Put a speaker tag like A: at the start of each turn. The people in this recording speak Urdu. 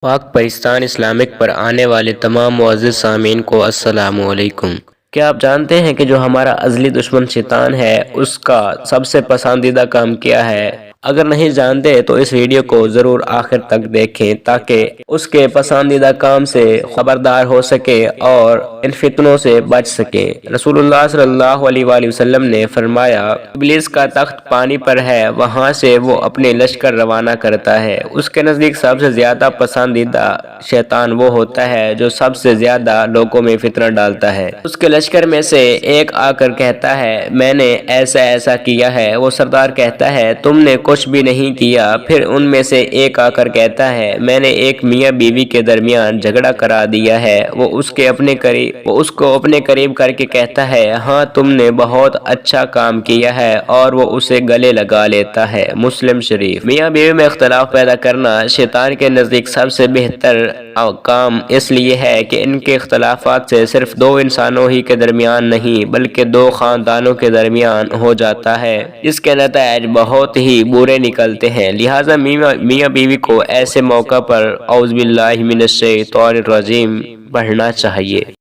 A: پاک پاکستان اسلامک پر آنے والے تمام معزز سامعین کو السلام علیکم۔ کیا آپ جانتے ہیں کہ جو ہمارا ازلی دشمن شیطان ہے اس کا سب سے پسندیدہ کام کیا ہے؟ اگر نہیں جانتے تو اس ویڈیو کو ضرور آخر تک دیکھیں تاکہ اس کے پسندیدہ کام سے خبردار ہو سکے اور ان فتنوں سے بچ سکیں۔ رسول اللہ صلی اللہ علیہ وآلہ وسلم نے فرمایا، ابلیس کا تخت پانی پر ہے، وہاں سے وہ اپنے لشکر روانہ کرتا ہے۔ اس کے نزدیک سب سے زیادہ پسندیدہ شیطان وہ ہوتا ہے جو سب سے زیادہ لوگوں میں فتنہ ڈالتا ہے۔ اس کے لشکر میں سے ایک آ کر کہتا ہے، میں نے ایسا کیا ہے۔ وہ سردار کہتا ہے، تم نے کچھ بھی نہیں کیا۔ پھر ان میں سے ایک آ کر کہتا ہے، میں نے ایک میاں بیوی کے درمیان جھگڑا کرا دیا ہے۔ وہ اس کو اپنے قریب کر کے کہتا ہے، ہاں تم نے بہت اچھا کام کیا ہے، اور وہ اسے گلے لگا لیتا ہے۔ مسلم شریف۔ میاں بیوی میں اختلاف پیدا کرنا شیطان کے نزدیک سب سے بہتر کام اس لیے ہے کہ ان کے اختلافات سے صرف دو انسانوں ہی کے درمیان نہیں بلکہ دو خاندانوں کے درمیان ہو جاتا ہے، جس کے نتائج بہت ہی برے نکلتے ہیں۔ لہٰذا میاں بیوی کو ایسے موقع پر اعوذ باللہ من الشیطان الرجیم پڑھنا چاہیے۔